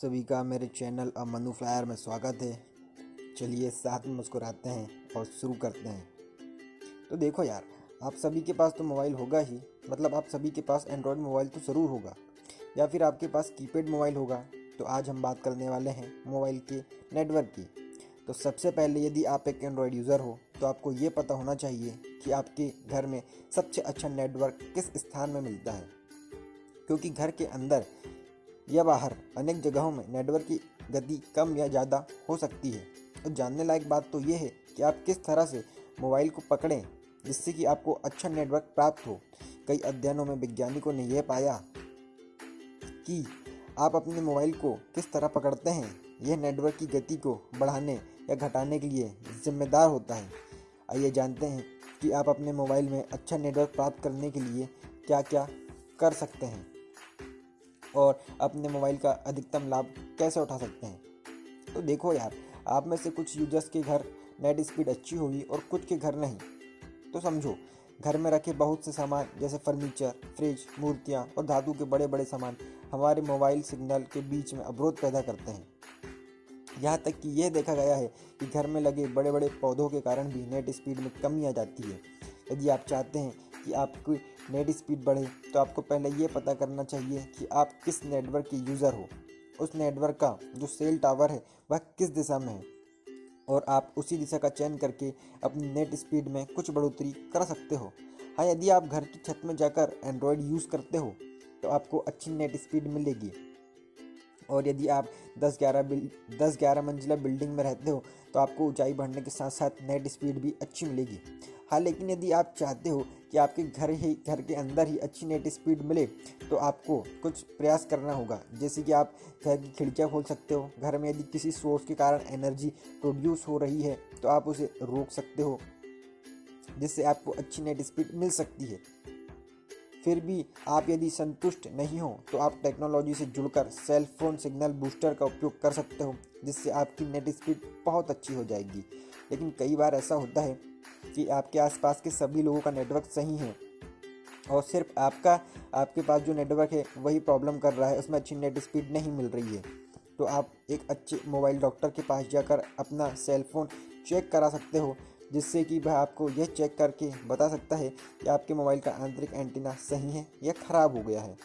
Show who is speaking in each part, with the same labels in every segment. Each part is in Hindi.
Speaker 1: सभी का मेरे चैनल मनु फ्लायर में स्वागत है। चलिए साथ में मुस्कुराते हैं और शुरू करते हैं। तो देखो यार, आप सभी के पास तो मोबाइल होगा ही, मतलब आप सभी के पास एंड्रॉयड मोबाइल तो ज़रूर होगा, या फिर आपके पास कीपैड मोबाइल होगा। तो आज हम बात करने वाले हैं मोबाइल के नेटवर्क की। तो सबसे पहले यदि आप एक एंड्रॉयड यूज़र हो तो आपको ये पता होना चाहिए कि आपके घर में सबसे अच्छा नेटवर्क किस स्थान में मिलता है, क्योंकि घर के अंदर या बाहर अनेक जगहों में नेटवर्क की गति कम या ज़्यादा हो सकती है। तो जानने लायक बात तो ये है कि आप किस तरह से मोबाइल को पकड़ें जिससे कि आपको अच्छा नेटवर्क प्राप्त हो। कई अध्ययनों में वैज्ञानिकों ने यह पाया कि आप अपने मोबाइल को किस तरह पकड़ते हैं, यह नेटवर्क की गति को बढ़ाने या घटाने के लिए जिम्मेदार होता है। आइए जानते हैं कि आप अपने मोबाइल में अच्छा नेटवर्क प्राप्त करने के लिए क्या क्या कर सकते हैं और अपने मोबाइल का अधिकतम लाभ कैसे उठा सकते हैं। तो देखो यार, आप में से कुछ यूजर्स के घर नेट स्पीड अच्छी होगी और कुछ के घर नहीं। तो समझो, घर में रखे बहुत से सामान जैसे फर्नीचर, फ्रिज, मूर्तियाँ और धातु के बड़े बड़े सामान हमारे मोबाइल सिग्नल के बीच में अवरोध पैदा करते हैं। यहाँ तक कि यह देखा गया है कि घर में लगे बड़े बड़े पौधों के कारण भी नेट स्पीड में कमी आ जाती है। यदि आप चाहते हैं कि आपकी नेट स्पीड बढ़े तो आपको पहले ये पता करना चाहिए कि आप किस नेटवर्क के यूज़र हो। उस नेटवर्क का जो सेल टावर है वह किस दिशा में है, और आप उसी दिशा का चयन करके अपनी नेट स्पीड में कुछ बढ़ोतरी कर सकते हो। हाँ, यदि आप घर की छत में जाकर एंड्रॉयड यूज़ करते हो तो आपको अच्छी नेट स्पीड मिलेगी, और यदि आप 10-11 मंजिला बिल्डिंग में रहते हो तो आपको ऊंचाई बढ़ने के साथ साथ नेट स्पीड भी अच्छी मिलेगी। हाँ, लेकिन यदि आप चाहते हो कि आपके घर के अंदर ही अच्छी नेट स्पीड मिले तो आपको कुछ प्रयास करना होगा। जैसे कि आप घर की खिड़कियाँ खोल सकते हो। घर में यदि किसी सोर्स के कारण एनर्जी प्रोड्यूस हो रही है तो आप उसे रोक सकते हो, जिससे आपको अच्छी नेट स्पीड मिल सकती है। फिर भी आप यदि संतुष्ट नहीं हो तो आप टेक्नोलॉजी से जुड़कर सेल फोन सिग्नल बूस्टर का उपयोग कर सकते हो, जिससे आपकी नेट स्पीड बहुत अच्छी हो जाएगी। लेकिन कई बार ऐसा होता है कि आपके आसपास के सभी लोगों का नेटवर्क सही है और सिर्फ आपके पास जो नेटवर्क है वही प्रॉब्लम कर रहा है, उसमें अच्छी नेट स्पीड नहीं मिल रही है। तो आप एक अच्छे मोबाइल डॉक्टर के पास जाकर अपना सेल फोन चेक करा सकते हो, जिससे कि वह आपको यह चेक करके बता सकता है कि आपके मोबाइल का आंतरिक एंटीना सही है या ख़राब हो गया है।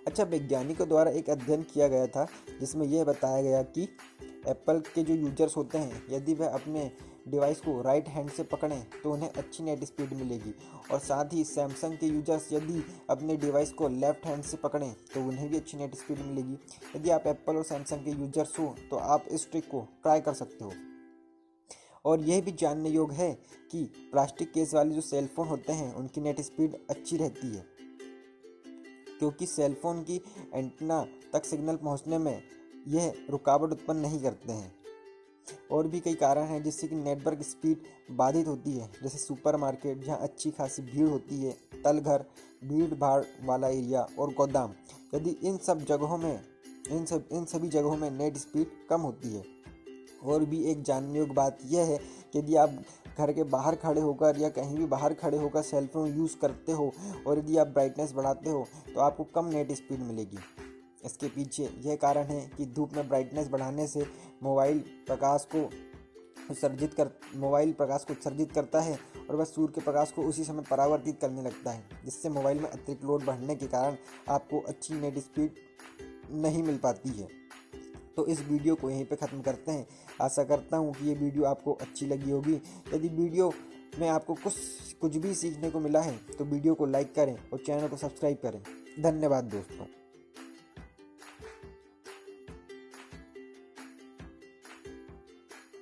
Speaker 1: अच्छा, वैज्ञानिकों द्वारा एक अध्ययन किया गया था जिसमें यह बताया गया कि एप्पल के जो यूजर्स होते हैं, यदि वह अपने डिवाइस को राइट हैंड से पकड़ें तो उन्हें अच्छी नेट स्पीड मिलेगी, और साथ ही सैमसंग के यूजर्स यदि अपने डिवाइस को लेफ्ट हैंड से पकड़ें तो उन्हें भी अच्छी नेट स्पीड मिलेगी। यदि आप एप्पल और सैमसंग के यूजर्स हो तो आप इस ट्रिक को ट्राई कर सकते हो। और यह भी जानने योग्य है कि प्लास्टिक केस वाले जो सेल फोन होते हैं उनकी नेट स्पीड अच्छी रहती है, क्योंकि सेल फोन की एंटीना तक सिग्नल पहुंचने में यह रुकावट उत्पन्न नहीं करते हैं। और भी कई कारण हैं जिससे कि नेटवर्क स्पीड बाधित होती है, जैसे सुपरमार्केट जहां अच्छी खासी भीड़ होती है, तलघर, भीड़ भाड़ वाला एरिया और गोदाम। यदि इन सभी जगहों में नेट स्पीड कम होती है। और भी एक जानने योग्य बात यह है कि यदि आप घर के बाहर खड़े होकर या कहीं भी बाहर खड़े होकर सेल फोन यूज़ करते हो और यदि आप ब्राइटनेस बढ़ाते हो तो आपको कम नेट स्पीड मिलेगी। इसके पीछे यह कारण है कि धूप में ब्राइटनेस बढ़ाने से मोबाइल प्रकाश को उत्सर्जित करता है और वह सूर्य के प्रकाश को उसी समय परावर्तित करने लगता है, जिससे मोबाइल में अतिरिक्त लोड बढ़ने के कारण आपको अच्छी नेट स्पीड नहीं मिल पाती है। तो इस वीडियो को यहीं पे ख़त्म करते हैं। आशा करता हूँ कि ये वीडियो आपको अच्छी लगी होगी। यदि वीडियो में आपको कुछ भी सीखने को मिला है तो वीडियो को लाइक करें और चैनल को सब्सक्राइब करें। धन्यवाद दोस्तों।